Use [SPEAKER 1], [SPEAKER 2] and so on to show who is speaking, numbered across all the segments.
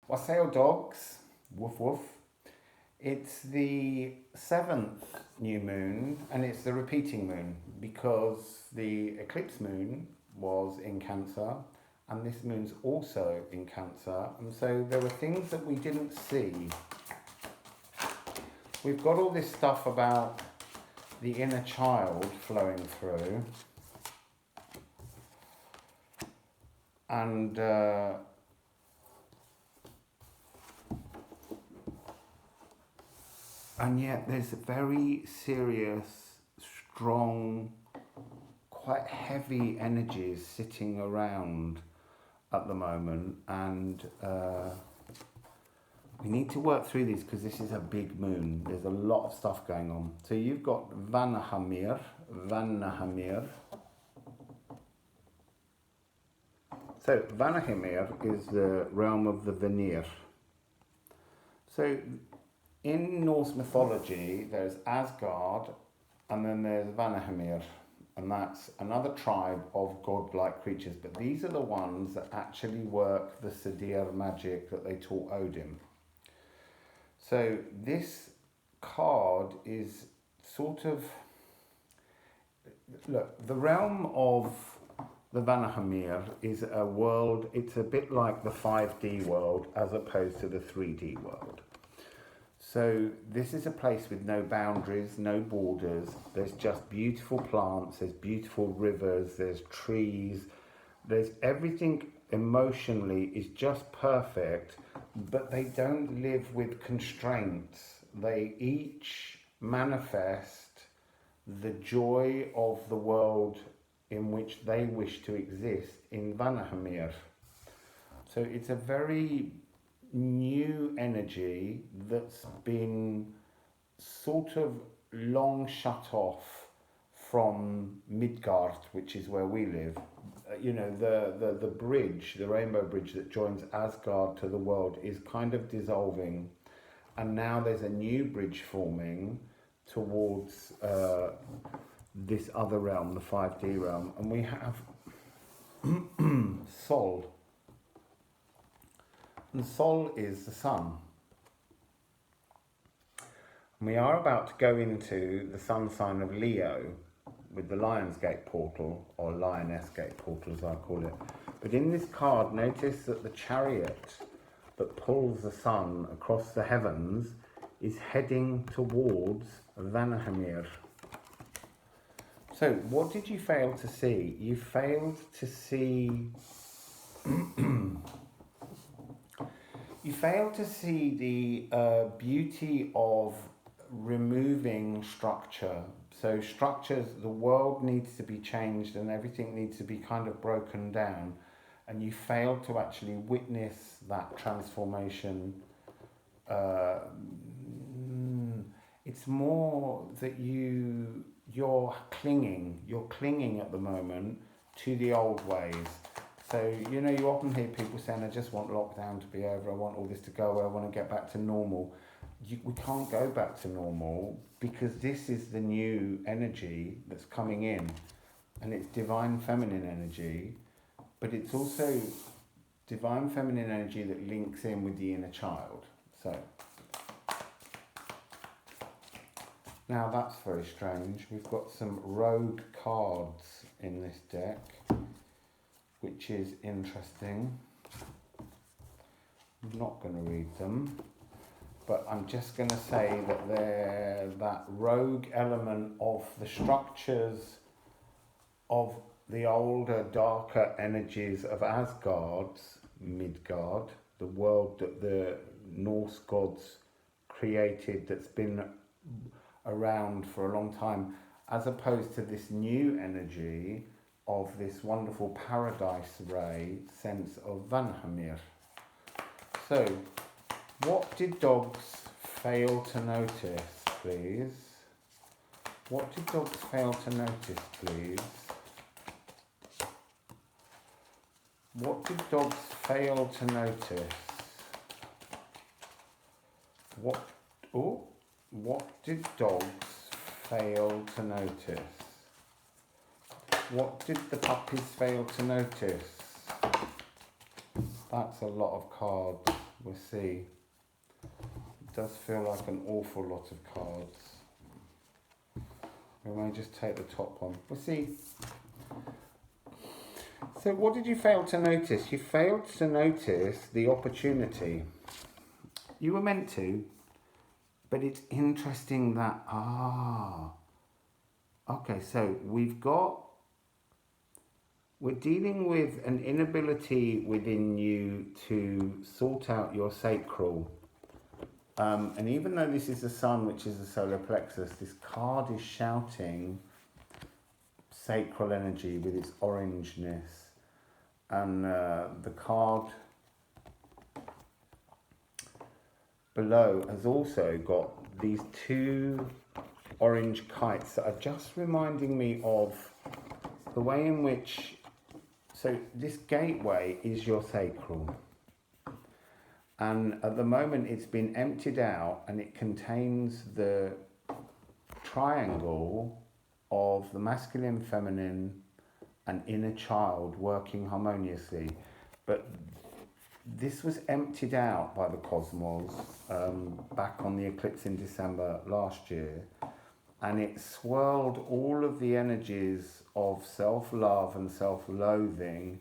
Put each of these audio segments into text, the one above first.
[SPEAKER 1] Wassail dogs, woof woof. It's the 7th new moon and it's the repeating moon because the eclipse moon was in Cancer and this moon's also in Cancer, and so there were things that we didn't see. We've got all this stuff about the inner child flowing through, and yet there's very serious, strong, quite heavy energies sitting around at the moment, and we need to work through these because this is a big moon. There's a lot of stuff going on. So you've got Vanahamir. So Vanahamir is the realm of the Vanir. So in Norse mythology, there's Asgard, and then there's Vanahamir, and that's another tribe of godlike creatures. But these are the ones that actually work the Seer magic that they taught Odin. So this card is sort of, look, the realm of the Vanahamir is a world, it's a bit like the 5D world as opposed to the 3D world. So this is a place with no boundaries, no borders. There's just beautiful plants, there's beautiful rivers, there's trees, there's everything emotionally is just perfect, but they don't live with constraints. They each manifest the joy of the world in which they wish to exist in Vanahamir. So it's a very new energy that's been sort of long shut off from Midgard, which is where we live. You know, the bridge, the rainbow bridge that joins Asgard to the world is kind of dissolving, and now there's a new bridge forming towards this other realm, the 5D realm, and we have Sol. And Sol is the sun. And we are about to go into the sun sign of Leo with the Lion's Gate portal, or Lioness Gate portal as I call it. But in this card, notice that the chariot that pulls the sun across the heavens is heading towards Vanahamir. So what did you fail to see? You failed to see you fail to see the beauty of removing structure. So structures, the world needs to be changed and everything needs to be kind of broken down. And you failed to actually witness that transformation. It's more that you're clinging at the moment to the old ways. So, you know, you often hear people saying, I just want lockdown to be over, I want all this to go away, I want to get back to normal. We can't go back to normal because this is the new energy that's coming in, and it's divine feminine energy, but it's also divine feminine energy that links in with the inner child. So, now that's very strange. We've got some rogue cards in this deck, which is interesting. I'm not going to read them, but I'm just going to say that they're that rogue element of the structures of the older, darker energies of Asgard's Midgard, the world that the Norse gods created that's been around for a long time, as opposed to this new energy of this wonderful paradise ray sense of Vanahamir. So, what did dogs fail to notice, please? What did dogs fail to notice, please? What did dogs fail to notice? What did dogs fail to notice? What did the puppies fail to notice? That's a lot of cards. We'll see. It does feel like an awful lot of cards. We may just take the top one. We'll see. So what did you fail to notice? You failed to notice the opportunity. You were meant to, but it's interesting that, okay, so we're dealing with an inability within you to sort out your sacral. And even though this is the sun, which is the solar plexus, this card is shouting sacral energy with its orangeness. And the card below has also got these two orange kites that are just reminding me of the way in which, so this gateway is your sacral. And at the moment it's been emptied out and it contains the triangle of the masculine, feminine, and inner child working harmoniously. But this was emptied out by the cosmos back on the eclipse in December last year, and it swirled all of the energies of self-love and self-loathing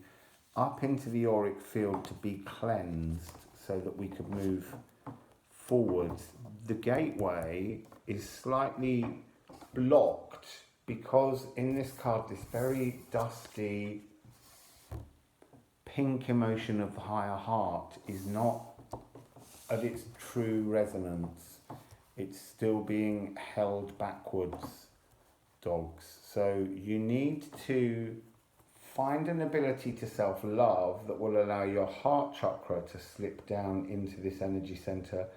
[SPEAKER 1] up into the auric field to be cleansed so that we could move forwards. The gateway is slightly blocked because in this card, this very dusty pink emotion of the higher heart is not at its true resonance. It's still being held backwards, dogs. So you need to find an ability to self-love that will allow your heart chakra to slip down into this energy center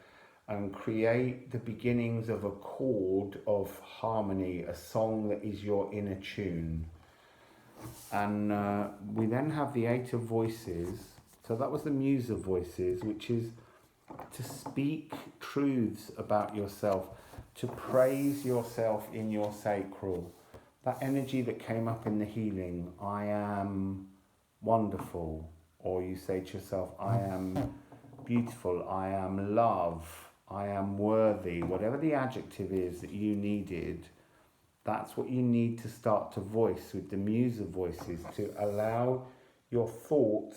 [SPEAKER 1] and create the beginnings of a chord of harmony, a song that is your inner tune. And we then have the 8 of voices. So that was the Muse of voices, which is to speak truths about yourself, to praise yourself in your sacral. That energy that came up in the healing, I am wonderful. Or you say to yourself, I am beautiful, I am love, I am worthy. Whatever the adjective is that you needed, that's what you need to start to voice with the Muse of voices, to allow your thoughts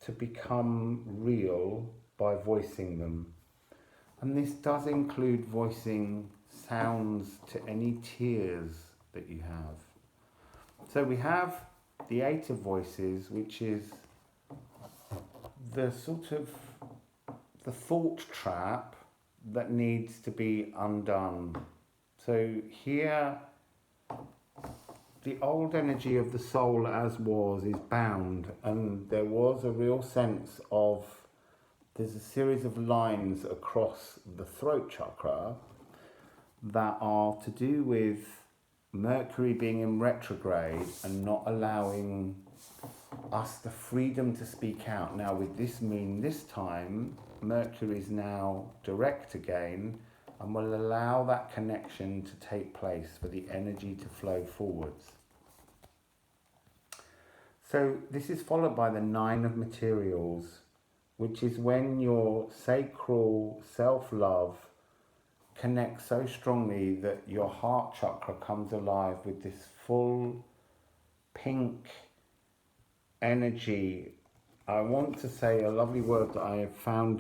[SPEAKER 1] to become real by voicing them. And this does include voicing sounds to any tears that you have. So we have the 8 of voices, which is the sort of the thought trap that needs to be undone. So here, the old energy of the soul as was is bound, and there was a real sense of, there's a series of lines across the throat chakra that are to do with Mercury being in retrograde and not allowing us the freedom to speak out. Now with this moon this time, Mercury is now direct again and will allow that connection to take place for the energy to flow forwards. So this is followed by the 9 of materials, which is when your sacral self-love connects so strongly that your heart chakra comes alive with this full pink energy. I want to say a lovely word that I have found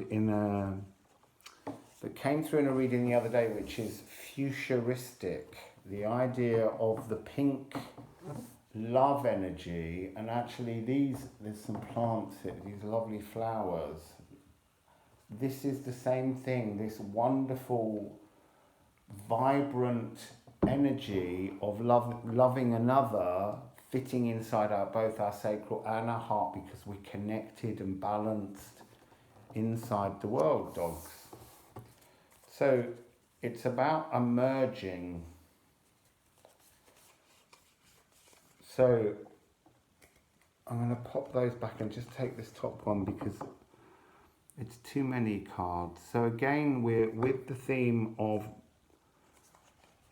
[SPEAKER 1] that came through in a reading the other day, which is futuristic. The idea of the pink love energy, and actually there's some plants here, these lovely flowers. This is the same thing, this wonderful, vibrant energy of loving another, fitting inside both our sacral and our heart, because we're connected and balanced inside the world, dogs. So it's about emerging. So I'm going to pop those back and just take this top one because it's too many cards. So again, we're with the theme of,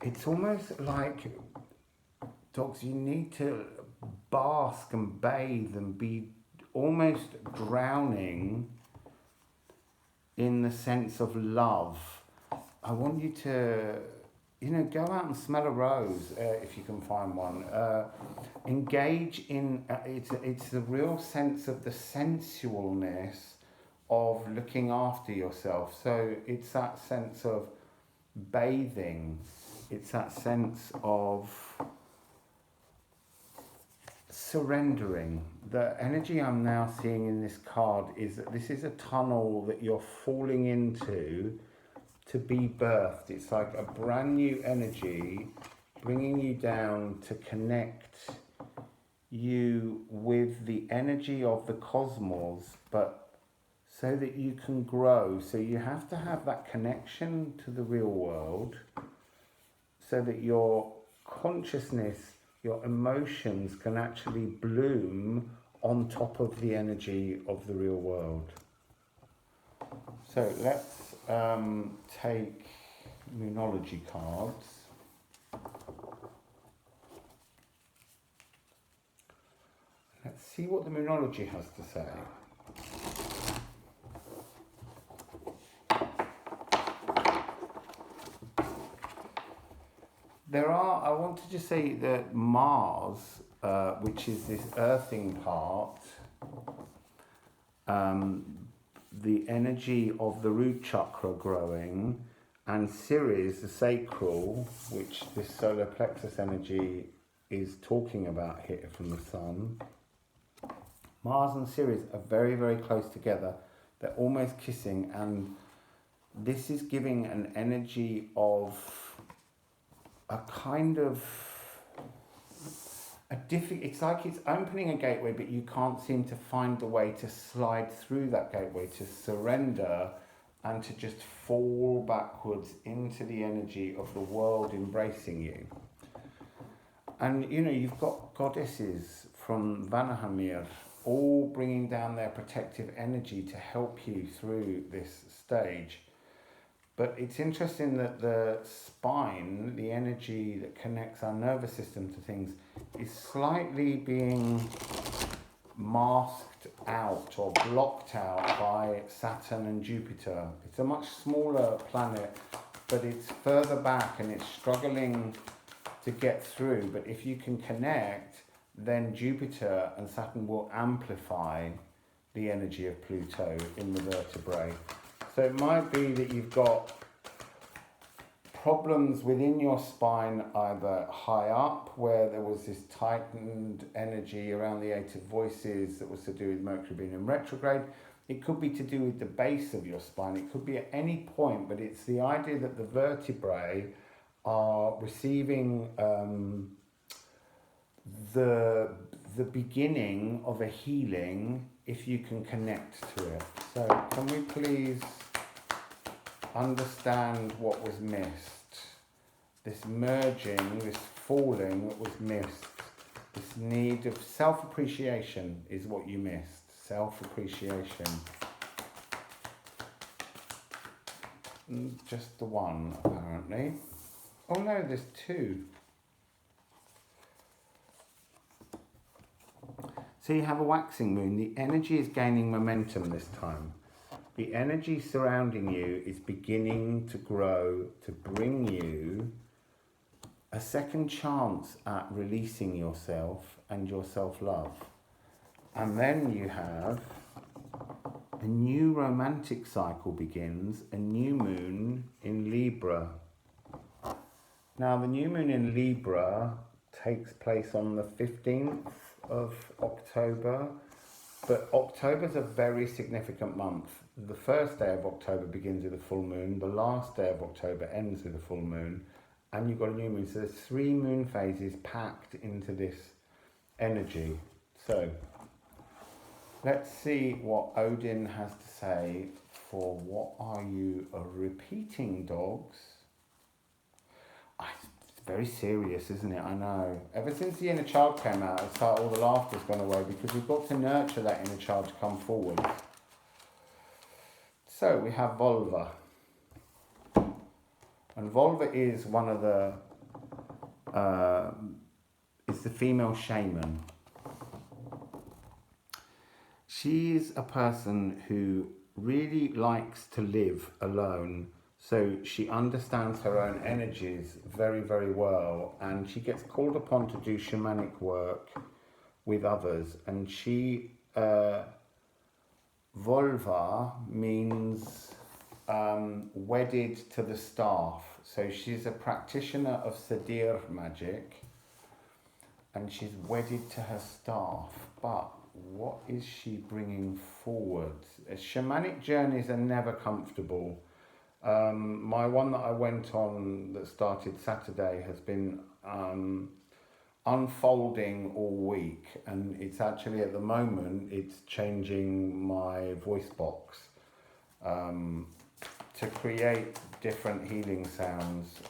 [SPEAKER 1] it's almost like, dogs, you need to bask and bathe and be almost drowning in the sense of love. I want you to, go out and smell a rose if you can find one. Engage in, it's the real sense of the sensualness of looking after yourself. So it's that sense of bathing. It's that sense of surrendering. The energy I'm now seeing in this card is that this is a tunnel that you're falling into to be birthed. It's like a brand new energy bringing you down to connect you with the energy of the cosmos, but so that you can grow. So you have to have that connection to the real world so that your consciousness, your emotions can actually bloom on top of the energy of the real world. So let's take Moonology cards. Let's see what the Moonology has to say. I want to just say that Mars, which is this earthing part, the energy of the root chakra growing, and Ceres, the sacral, which this solar plexus energy is talking about here from the sun. Mars and Ceres are very, very close together. They're almost kissing, and this is giving an energy of a kind of it's like it's opening a gateway, but you can't seem to find the way to slide through that gateway, to surrender and to just fall backwards into the energy of the world embracing you. And you've got goddesses from Vanahamir all bringing down their protective energy to help you through this stage. But it's interesting that the spine, the energy that connects our nervous system to things, is slightly being masked out or blocked out by Saturn and Jupiter. It's a much smaller planet, but it's further back and it's struggling to get through. But if you can connect, then Jupiter and Saturn will amplify the energy of Pluto in the vertebrae. So it might be that you've got problems within your spine, either high up, where there was this tightened energy around the Eight of Voices that was to do with Mercury being in retrograde. It could be to do with the base of your spine. It could be at any point, but it's the idea that the vertebrae are receiving the beginning of a healing if you can connect to it. So can we please understand what was missed? This merging, this falling that was missed, this need of self-appreciation is what you missed. Self-appreciation. Just the one, apparently. Oh no, there's two. So you have a waxing moon. The energy is gaining momentum this time. The energy surrounding you is beginning to grow to bring you a second chance at releasing yourself and your self-love. And then you have a new romantic cycle begins, a new moon in Libra. Now the new moon in Libra takes place on the 15th of October, but October's a very significant month. The first day of October begins with a full moon, the last day of October ends with a full moon, and you've got a new moon. So there's 3 moon phases packed into this energy. So let's see what Odin has to say for what are you repeating, dogs? It's very serious, isn't it? I know. Ever since the inner child came out, it's like all the laughter's gone away because we've got to nurture that inner child to come forward. So we have vulva. And vulva is one of the, it's the female shaman. She's a person who really likes to live alone. So she understands her own energies very, very well, and she gets called upon to do shamanic work with others. And she, Volva means wedded to the staff. So she's a practitioner of Seer magic, and she's wedded to her staff. But what is she bringing forward? Shamanic journeys are never comfortable. My one that I went on that started Saturday has been unfolding all week, and it's actually at the moment it's changing my voice box to create different healing sounds,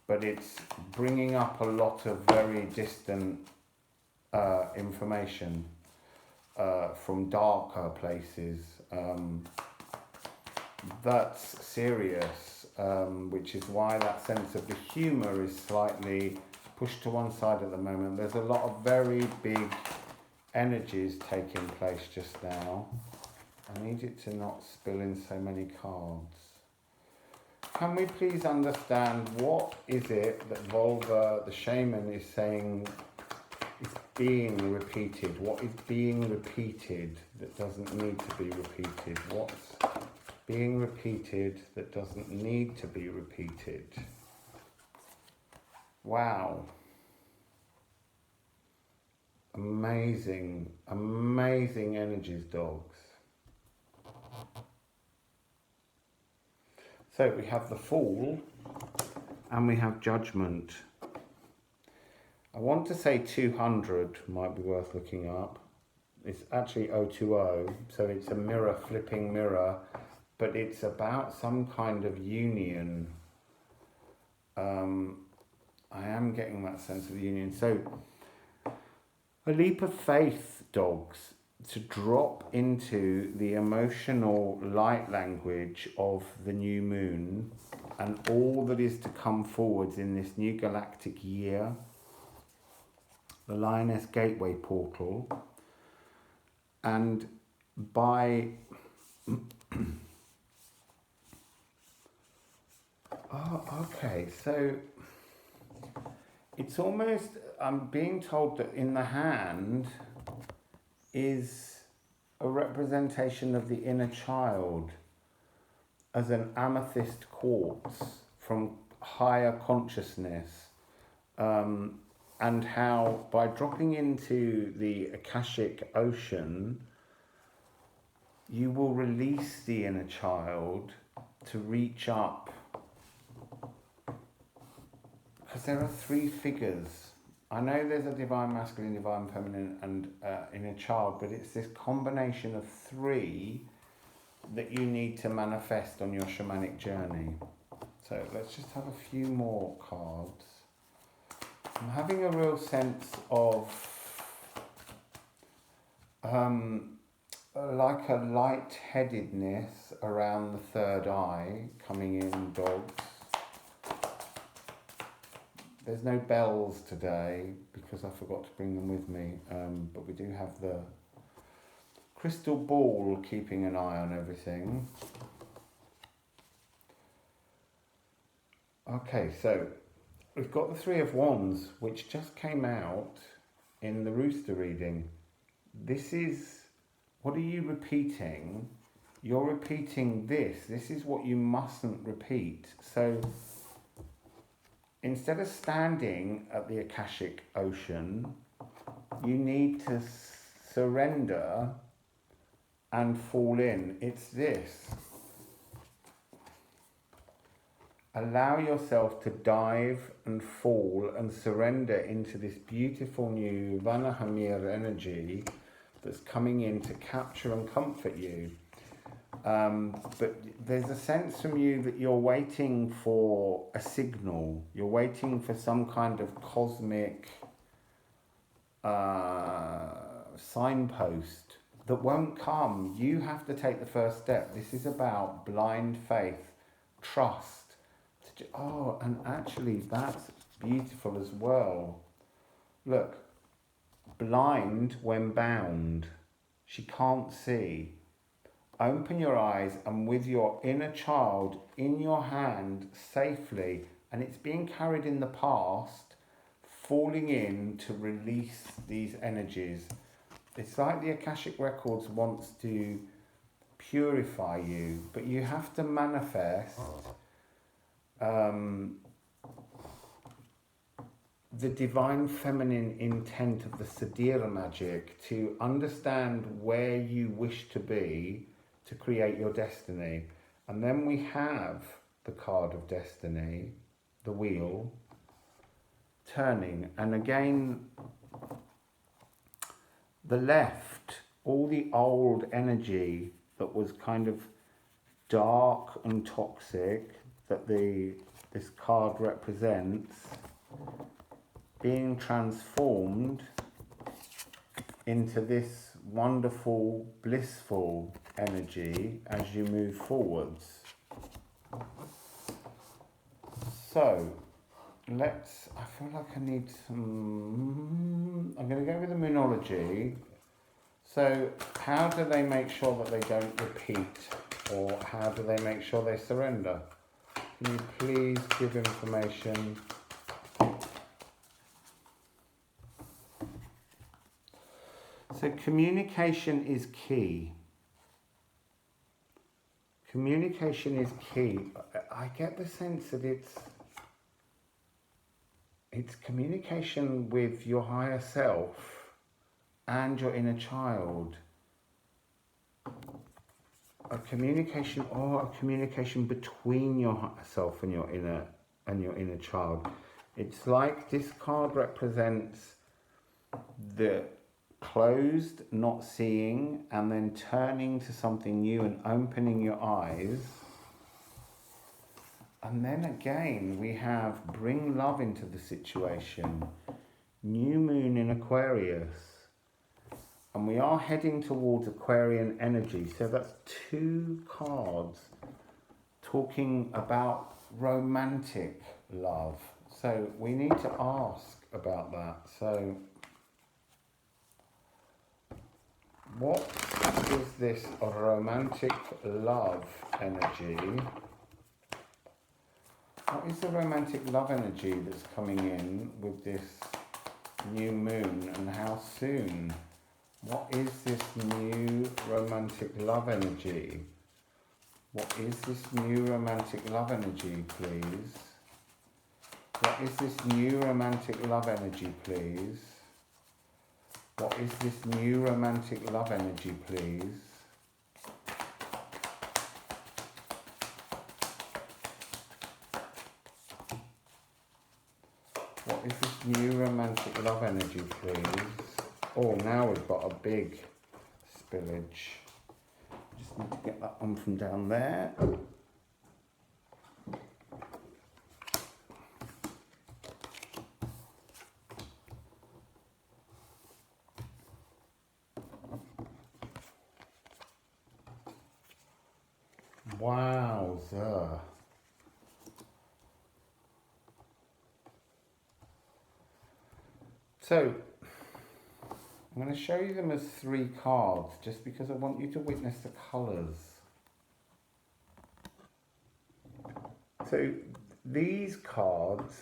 [SPEAKER 1] but it's bringing up a lot of very distant information from darker places. That's serious, which is why that sense of the humour is slightly pushed to one side at the moment. There's a lot of very big energies taking place just now. I need it to not spill in so many cards. Can we please understand what is it that Volva, the shaman, is saying is being repeated? What is being repeated that doesn't need to be repeated? What's being repeated that doesn't need to be repeated? Wow. Amazing, amazing energies, dogs. So we have the Fool and we have Judgment. I want to say 200 might be worth looking up. It's actually 020, so it's a mirror, flipping mirror, but it's about some kind of union. I am getting that sense of union. So a leap of faith, dogs, to drop into the emotional light language of the new moon and all that is to come forwards in this new galactic year, the Lioness Gateway portal, and by okay, so it's almost, I'm being told that in the hand is a representation of the inner child as an amethyst quartz from higher consciousness, and how by dropping into the Akashic ocean, you will release the inner child to reach up. Because there are three figures. I know there's a divine masculine, divine feminine, and inner child, but it's this combination of three that you need to manifest on your shamanic journey. So let's just have a few more cards. I'm having a real sense of like a light-headedness around the third eye coming in, dogs. There's no bells today because I forgot to bring them with me, but we do have the crystal ball keeping an eye on everything. Okay, so we've got the Three of Wands, which just came out in the Rooster reading. This is, what are you repeating? You're repeating this. This is what you mustn't repeat. So instead of standing at the Akashic ocean, you need to surrender and fall in. It's this. Allow yourself to dive and fall and surrender into this beautiful new Vanahamir energy that's coming in to capture and comfort you. But there's a sense from you that you're waiting for a signal. You're waiting for some kind of cosmic signpost that won't come. You have to take the first step. This is about blind faith, trust. Oh, and actually that's beautiful as well. Look, blind when bound. She can't see. open your eyes, and with your inner child in your hand safely, and it's being carried in the past, falling in to release these energies. It's like the Akashic Records wants to purify you, but you have to manifest the divine feminine intent of the Sadira magic to understand where you wish to be, to create your destiny. And then we have the card of destiny, the wheel, turning. And again, the left, all the old energy that was kind of dark and toxic that this card represents, being transformed into this wonderful, blissful energy as you move forwards. So, I feel like I need some, I'm going to go with the Moonology. So, how do they make sure that they don't repeat, or how do they make sure they surrender? Can you please give information? So communication is key. Communication is key. I get the sense that it's communication with your higher self and your inner child. A communication between yourself and your inner child. It's like this card represents the closed, not seeing, and then turning to something new and opening your eyes. And then again, we have bring love into the situation. New moon in Aquarius. And we are heading towards Aquarian energy. So that's two cards talking about romantic love. So we need to ask about that. So what is this romantic love energy? What is the romantic love energy that's coming in with this new moon, and how soon? What is this new romantic love energy? What is this new romantic love energy, please? What is this new romantic love energy, please? What is this new romantic love energy, please? What is this new romantic love energy, please? Oh, now we've got a big spillage. Just need to get that one from down there. Wowza. So, I'm going to show you them as 3 cards, just because I want you to witness the colours. So, these cards,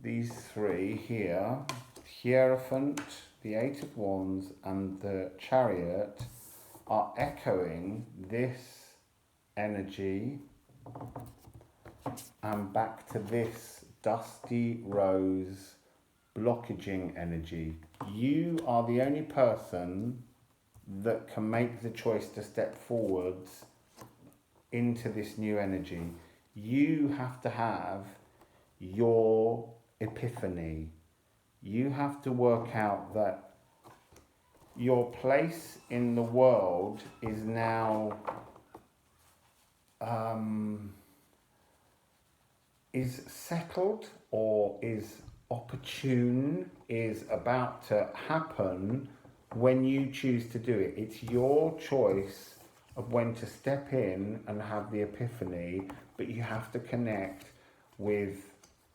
[SPEAKER 1] these 3 here, Hierophant, the 8 of Wands, and the Chariot, are echoing this energy and back to this dusty rose blockaging energy. You are the only person that can make the choice to step forwards into this new energy. You have to have your epiphany. You have to work out that your place in the world is now is settled, or is opportune, is about to happen when you choose to do it. It's your choice of when to step in and have the epiphany, but you have to connect with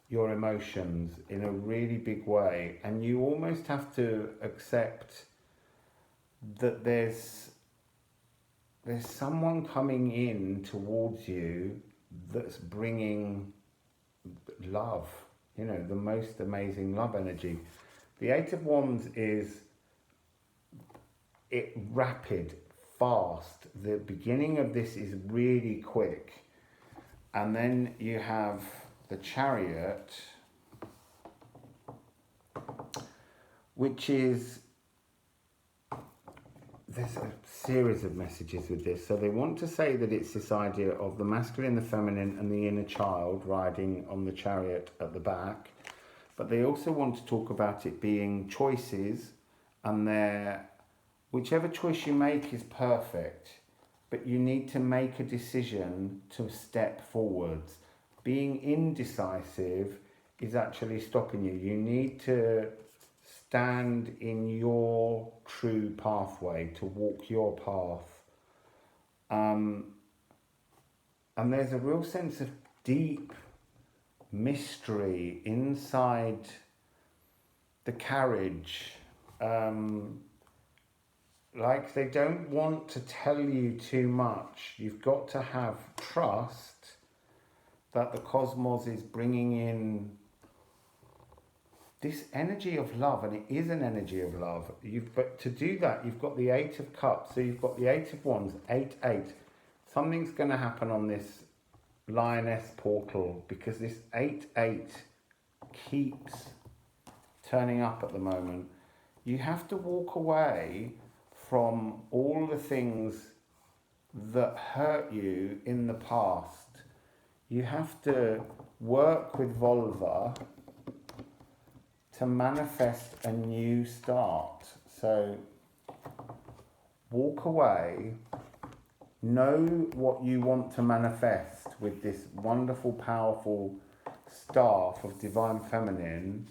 [SPEAKER 1] your emotions in a really big way, and you almost have to accept that there's there's someone coming in towards you that's bringing love, you know, the most amazing love energy. The Eight of Wands is rapid, fast. The beginning of this is really quick. And then you have the Chariot, which is, there's a series of messages with this. So they want to say that it's this idea of the masculine, the feminine, and the inner child riding on the chariot at the back. But they also want to talk about it being choices, and whichever choice you make is perfect, but you need to make a decision to step forwards. Being indecisive is actually stopping you. You need to stand in your true pathway, to walk your path. And there's a real sense of deep mystery inside the carriage. Like they don't want to tell you too much. You've got to have trust that the cosmos is bringing in this energy of love, and it is an energy of love. But to do that, you've got the Eight of Cups. So you've got the Eight of Wands, 8-8. Something's going to happen on this Lioness portal, because this 8-8 keeps turning up at the moment. You have to walk away from all the things that hurt you in the past. You have to work with Volva to manifest a new start. So walk away, know what you want to manifest with this wonderful, powerful staff of Divine Feminine,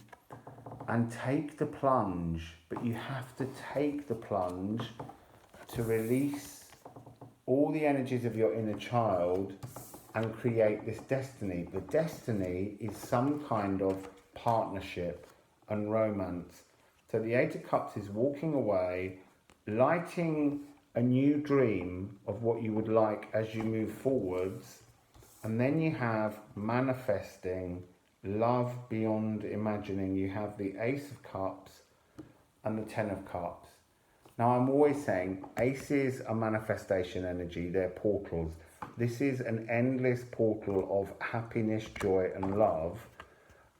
[SPEAKER 1] and take the plunge. But you have to take the plunge to release all the energies of your inner child and create this destiny. The destiny is some kind of partnership and romance. So the Eight of Cups is walking away, lighting a new dream of what you would like as you move forwards. And then you have manifesting love beyond imagining. You have the Ace of Cups and the Ten of Cups. Now I'm always saying aces are manifestation energy, they're portals. This is an endless portal of happiness, joy and love.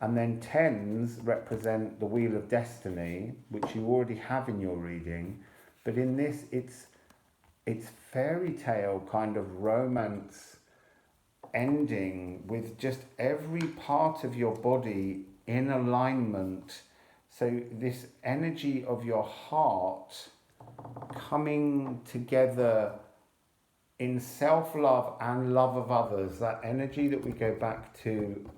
[SPEAKER 1] And then tens represent the Wheel of Destiny, which you already have in your reading. But in this, it's fairy tale kind of romance ending with just every part of your body in alignment. So this energy of your heart coming together in self-love and love of others, that energy that we go back to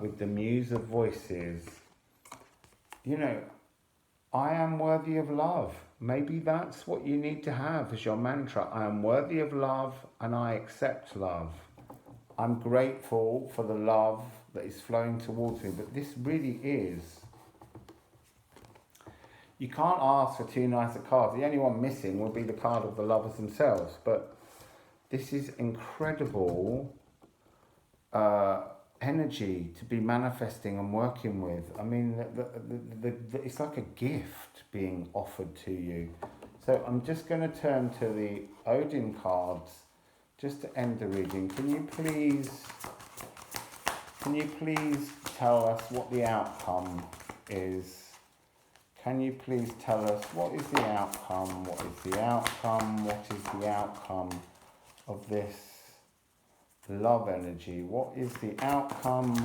[SPEAKER 1] with the Muse of Voices. You know, I am worthy of love. Maybe that's what you need to have as your mantra. I am worthy of love and I accept love. I'm grateful for the love that is flowing towards me. But this really is. You can't ask for too nice a card. The only one missing will be the card of the lovers themselves. But this is incredible energy to be manifesting and working with. I mean, it's like a gift being offered to you. So I'm just going to turn to the Odin cards just to end the reading. Can you please tell us what the outcome is? Can you please tell us what is the outcome? What is the outcome? What is the outcome of this love energy? What is the outcome?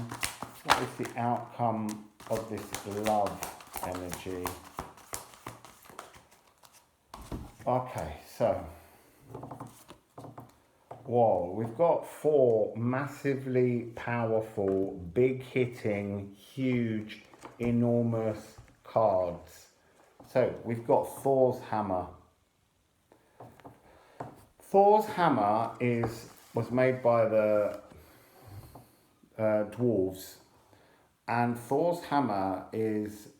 [SPEAKER 1] What is the outcome of this love energy? Okay, so, whoa, we've got 4 massively powerful, big hitting, huge, enormous cards. So we've got Thor's hammer. Thor's hammer was made by the dwarves, and Thor's hammer is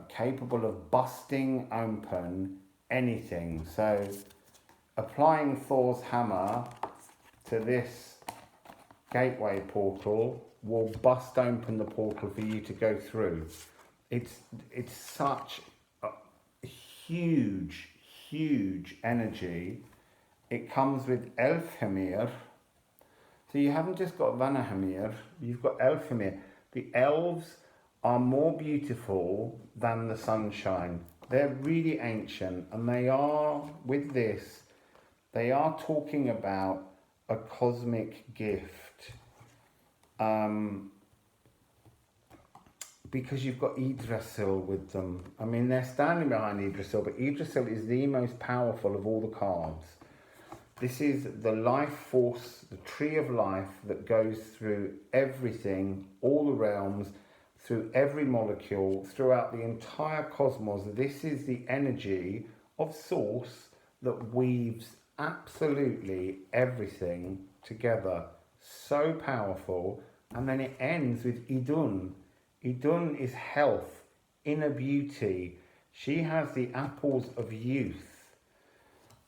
[SPEAKER 1] capable of busting open anything. So applying Thor's hammer to this gateway portal will bust open the portal for you to go through. It's such a huge energy. It comes with Elfhemir. So you haven't just got Vanahamir, you've got Elfhemir. The elves are more beautiful than the sunshine. They're really ancient, and they are, with this, they are talking about a cosmic gift. Because you've got Yggdrasil with them. I mean, they're standing behind Yggdrasil, but Yggdrasil is the most powerful of all the cards. This is the life force, the tree of life that goes through everything, all the realms, through every molecule, throughout the entire cosmos. This is the energy of Source that weaves absolutely everything together. So powerful. And then it ends with Idun. Idun is health, inner beauty. She has the apples of youth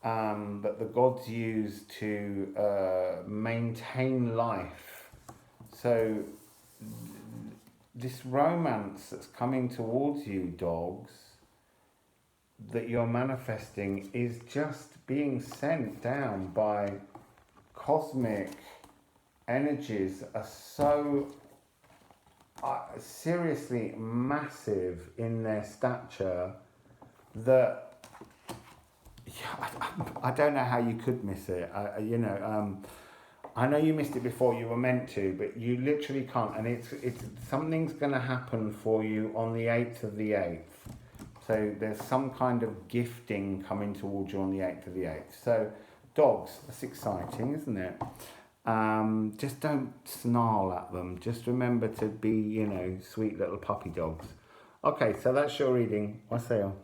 [SPEAKER 1] that the gods use to maintain life. So this romance that's coming towards you, dogs, that you're manifesting is just being sent down by cosmic energies that are so seriously massive in their stature that I don't know how you could miss it. I know you missed it before, you were meant to, but you literally can't. And it's something's going to happen for you on the 8th of the 8th. So there's some kind of gifting coming towards you on the 8th of the 8th. So dogs, that's exciting, isn't it? Just don't snarl at them. Just remember to be, sweet little puppy dogs. Okay, so that's your reading. Wassail.